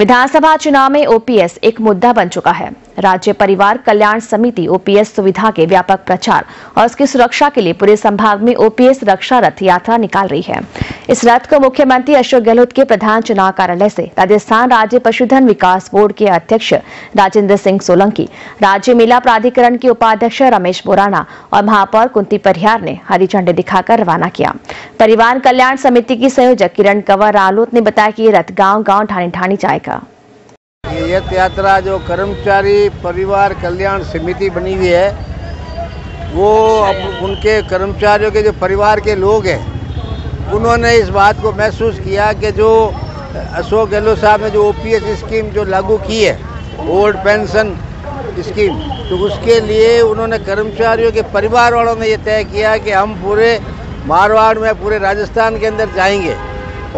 विधानसभा चुनाव में ओपीएस एक मुद्दा बन चुका है। राज्य परिवार कल्याण समिति ओपीएस सुविधा के व्यापक प्रचार और उसकी सुरक्षा के लिए पूरे संभाग में ओपीएस रक्षा रथ यात्रा निकाल रही है। इस रथ को मुख्यमंत्री अशोक गहलोत के प्रधान चुनाव कार्यालय से राजस्थान राज्य पशुधन विकास बोर्ड के अध्यक्ष राजेंद्र सिंह सोलंकी, राज्य मेला प्राधिकरण के उपाध्यक्ष रमेश बोराना और महापौर कुंती परिहार ने हरी झंडी दिखाकर रवाना किया। परिवार कल्याण समिति की संयोजक किरण कंवर रालोत ने बताया कि ये रथ गांव-गांव ढाणी जाएगा। ये यात्रा जो कर्मचारी परिवार कल्याण समिति बनी हुई है, वो उनके कर्मचारियों के जो परिवार के लोग हैं, उन्होंने इस बात को महसूस किया कि जो अशोक गहलोत साहब ने जो ओपीएस स्कीम जो लागू की है, ओल्ड पेंशन स्कीम, तो उसके लिए उन्होंने कर्मचारियों के परिवार वालों ने ये तय किया कि हम पूरे मारवाड़ में, पूरे राजस्थान के अंदर जाएंगे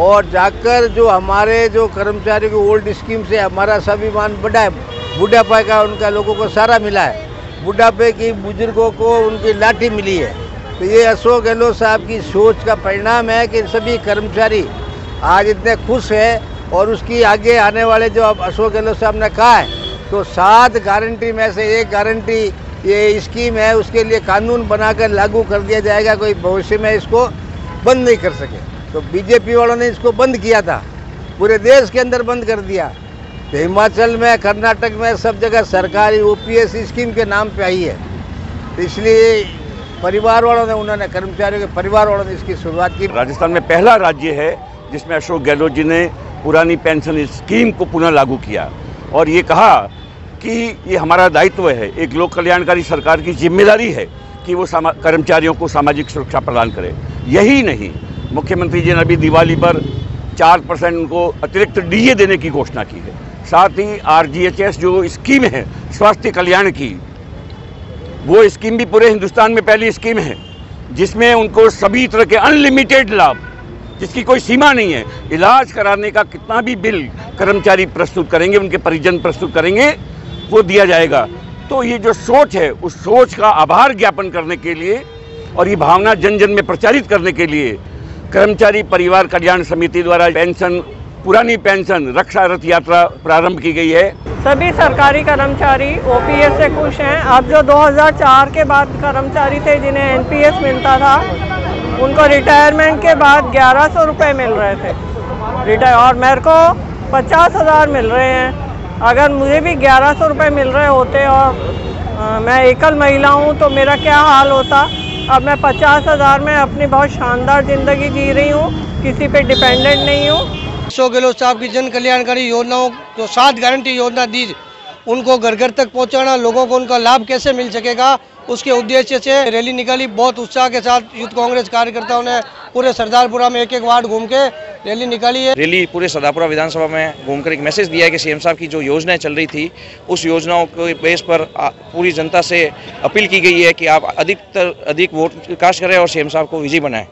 और जाकर जो हमारे जो कर्मचारियों की ओल्ड स्कीम से हमारा स्वाभिमान बढ़ा है, बुढ़ापा का उनका लोगों को सारा मिला है, बुढ़ापे की बुजुर्गों को उनकी लाठी मिली है। तो ये अशोक गहलोत साहब की सोच का परिणाम है कि सभी कर्मचारी आज इतने खुश है। और उसकी आगे आने वाले जो अब अशोक गहलोत साहब ने कहा है, तो 7 गारंटी में से एक गारंटी ये स्कीम है, उसके लिए कानून बनाकर लागू कर दिया जाएगा, कोई भविष्य में इसको बंद नहीं कर सके। तो बीजेपी वालों ने इसको बंद किया था, पूरे देश के अंदर बंद कर दिया। तो हिमाचल में, कर्नाटक में सब जगह सरकारी ओपीएस स्कीम के नाम पे आई है। तो इसलिए परिवार वालों ने, उन्होंने कर्मचारियों के परिवार वालों ने इसकी शुरुआत की। राजस्थान में पहला राज्य है जिसमें अशोक गहलोत जी ने पुरानी पेंशन स्कीम को पुनः लागू किया और ये कहा कि ये हमारा दायित्व है, एक लोक कल्याणकारी सरकार की जिम्मेदारी है कि वो कर्मचारियों को सामाजिक सुरक्षा प्रदान करे। यही नहीं, मुख्यमंत्री जी ने अभी दिवाली पर 4% उनको अतिरिक्त डीए देने की घोषणा की है। साथ ही आरजीएचएस जो स्कीम है स्वास्थ्य कल्याण की, वो स्कीम भी पूरे हिंदुस्तान में पहली स्कीम है जिसमें उनको सभी तरह के अनलिमिटेड लाभ, जिसकी कोई सीमा नहीं है, इलाज कराने का कितना भी बिल कर्मचारी प्रस्तुत करेंगे, उनके परिजन प्रस्तुत करेंगे, वो दिया जाएगा। तो ये जो सोच है, उस सोच का आभार ज्ञापन करने के लिए और ये भावना जन जन में प्रचारित करने के लिए कर्मचारी परिवार कल्याण समिति द्वारा पेंशन, पुरानी पेंशन रक्षा रथ यात्रा प्रारंभ की गई है। सभी सरकारी कर्मचारी ओपीएस से खुश हैं। अब जो 2004 के बाद कर्मचारी थे जिन्हें एनपीएस मिलता था, उनको रिटायरमेंट के बाद 1100 रुपये मिल रहे थे और मेरे को 50,000 मिल रहे हैं। अगर मुझे भी 1100 रुपये मिल रहे होते और मैं एकल महिला हूँ तो मेरा क्या हाल होता। अब मैं 50,000 में अपनी बहुत शानदार ज़िंदगी जी रही हूँ, किसी पे डिपेंडेंट नहीं हूँ। अशोक गहलोत साहब की जन कल्याणकारी योजनाओं जो 7 गारंटी योजना दी, उनको घर घर तक पहुँचाना, लोगों को उनका लाभ कैसे मिल सकेगा, उसके उद्देश्य से रैली निकाली। बहुत उत्साह के साथ यूथ कांग्रेस कार्यकर्ताओं ने पूरे सरदारपुरा में एक वार्ड घूम के रैली निकाली है। रैली पूरे सरदारपुरा विधानसभा में घूमकर एक मैसेज दिया है कि सीएम साहब की जो योजनाएं चल रही थी, उस योजनाओं के बेस पर पूरी जनता से अपील की गई है कि आप अधिक वोट कास्ट करें और सीएम साहब को विजयी बनाएं।